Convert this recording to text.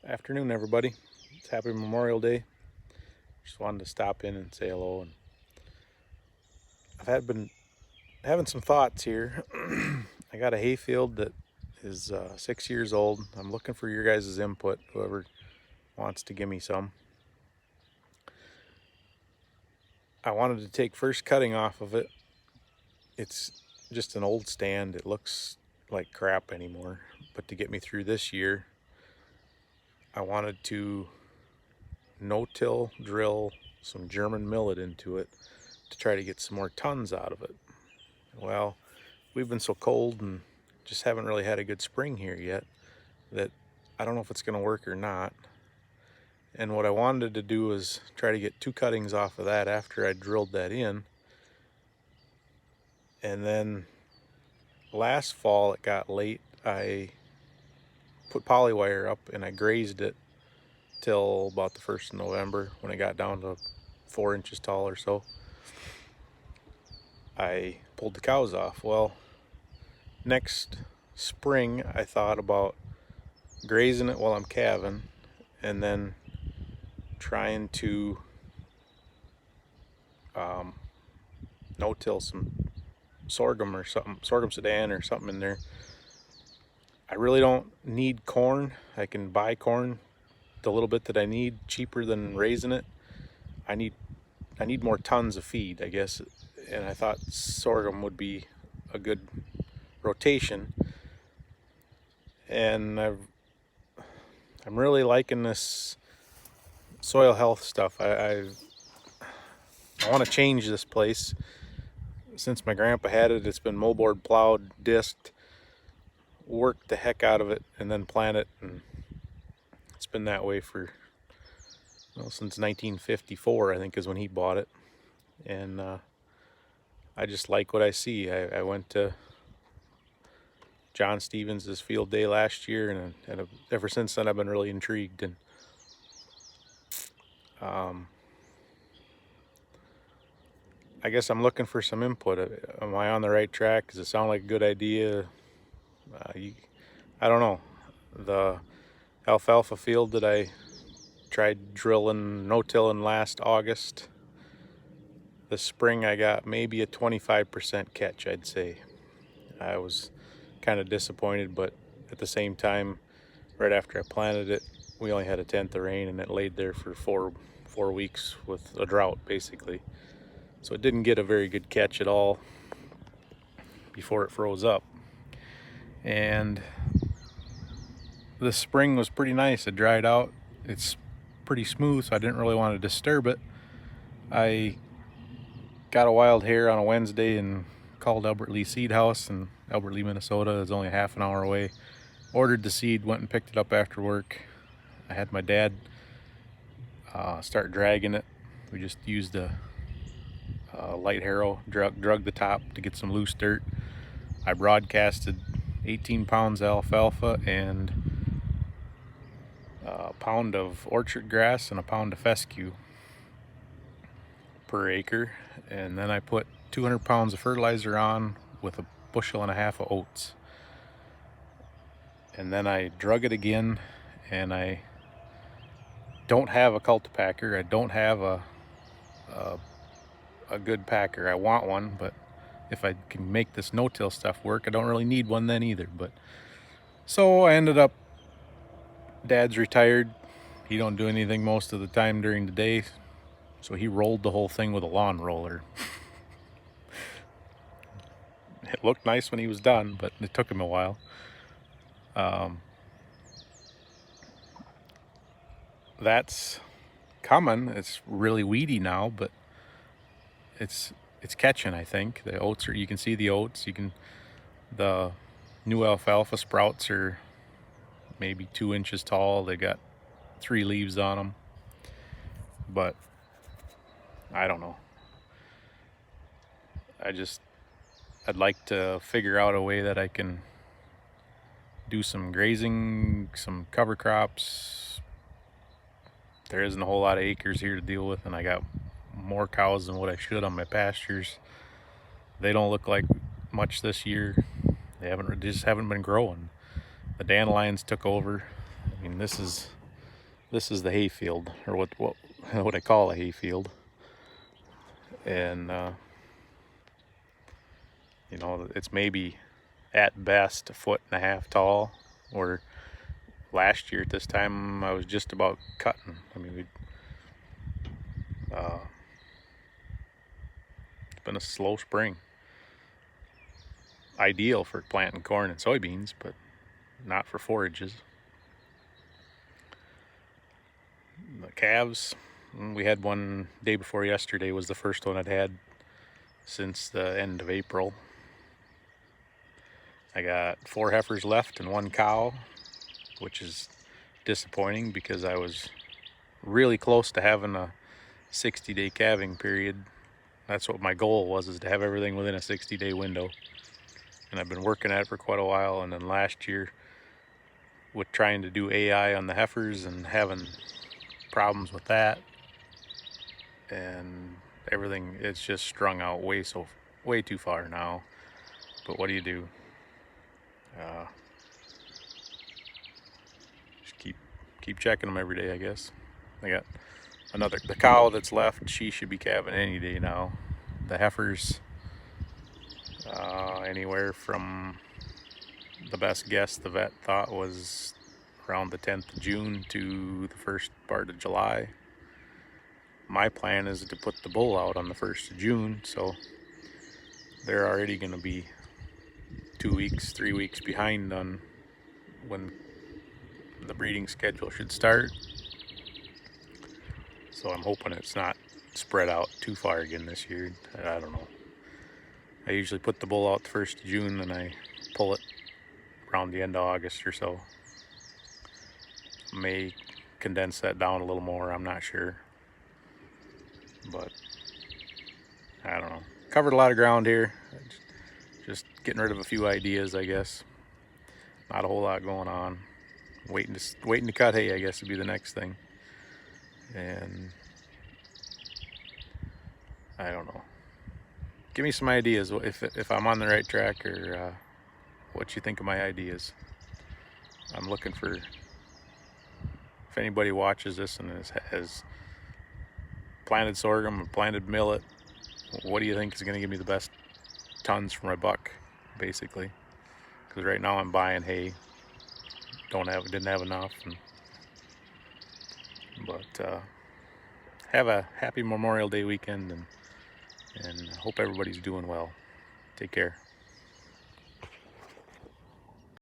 Afternoon, everybody. It's happy Memorial Day. Just wanted to stop in and say hello. And been having some thoughts here. I got a hayfield that is 6 years old. I'm looking for your guys' input, whoever wants to give me some. I wanted to take first cutting off of it. It's just an old stand. It looks like crap anymore. But to get me through this year, I wanted to no-till drill some German millet into it to try to get some more tons out of it. Well, we've been so cold and just haven't really had a good spring here yet that I don't know if it's going to work or not. And what I wanted to do was try to get 2 cuttings off of that after I drilled that in. And then last fall it got late. I put polywire up and I grazed it till about the 1st of November when it got down to 4 inches tall or so. I pulled the cows off. Well, next spring I thought about grazing it while I'm calving and then trying to no-till some sorghum or something, sorghum Sudan or something in there. I really don't need corn. I can buy corn, the little bit that I need, cheaper than raising it. I need more tons of feed, I guess, and I thought sorghum would be a good rotation. And I'm really liking this soil health stuff. I want to change this place. Since my grandpa had it, it's been moldboard plowed, disked, worked the heck out of it, and then planted. And it's been that way for, well, since 1954, I think, is when he bought it. And I just like what I see. I went to John Stevens' field day last year, and ever since then I've been really intrigued. And I guess I'm looking for some input. Am I on the right track? Does it sound like a good idea? I don't know. The alfalfa field that I tried drilling, no-tilling last August, this spring I got maybe a 25% catch, I'd say. I was kind of disappointed, but at the same time, right after I planted it, we only had a tenth of rain and it laid there for four weeks with a drought, basically. So it didn't get a very good catch at all before it froze up. And this spring was pretty nice. It dried out. It's pretty smooth, so I didn't really want to disturb it. I got a wild hare on a Wednesday and called Albert Lee Seed House, and Albert Lee, Minnesota is only half an hour away. Ordered the seed, went and picked it up after work. I had my dad start dragging it. We just used a light harrow, drug the top to get some loose dirt. I broadcasted 18 pounds of alfalfa and a pound of orchard grass and a pound of fescue per acre, and then I put 200 pounds of fertilizer on with a bushel and a half of oats, and then I drug it again. And I don't have a cultipacker. I don't have a good packer. I want one, but if I can make this no-till stuff work, I don't really need one then either. But so I ended up, Dad's retired. He don't do anything most of the time during the day, so he rolled the whole thing with a lawn roller. It looked nice when he was done, but it took him a while. That's coming. It's really weedy now, but it's catching, I think. The oats are, you can see the oats. The new alfalfa sprouts are maybe 2 inches tall. They got 3 leaves on them, but I don't know. I'd like to figure out a way that I can do some grazing, some cover crops. There isn't a whole lot of acres here to deal with, and I got more cows than what I should on my pastures. They don't look like much this year. They just haven't been growing. The dandelions took over. I mean, this is this is the hay field, or what I call a hay field. And you know, it's maybe at best 1.5 feet tall, or last year at this time I was just about cutting. I mean, it's been a slow spring. Ideal for planting corn and soybeans, but not for forages. The calves, we had one day before yesterday, was the first one I'd had since the end of April. I got 4 heifers left and 1 cow, which is disappointing because I was really close to having a 60-day calving period. That's what my goal was, is to have everything within a 60-day window. And I've been working at it for quite a while. And then last year, with trying to do AI on the heifers and having problems with that, and everything, it's just strung out way too far now. But what do you do? Just keep checking them every day, I guess. I got the cow that's left. She should be calving any day now. The heifers, anywhere from, the best guess the vet thought was around the 10th of June to the first part of July. My plan is to put the bull out on the 1st of June, so they're already going to be 2 weeks, 3 weeks behind on when the breeding schedule should start. So I'm hoping it's not spread out too far again this year. I don't know. I usually put the bull out the 1st of June and I pull it around the end of August or so. May condense that down a little more, I'm not sure. But I don't know. Covered a lot of ground here. Just getting rid of a few ideas, I guess. Not a whole lot going on. Waiting to cut hay, I guess, would be the next thing. And I don't know. Give me some ideas if I'm on the right track, or what you think of my ideas. I'm looking for, if anybody watches this and has planted sorghum or planted millet, what do you think is going to give me the best tons for my buck, basically? Because right now I'm buying hay. Didn't have enough. But have a happy Memorial Day weekend, and hope everybody's doing well. Take care.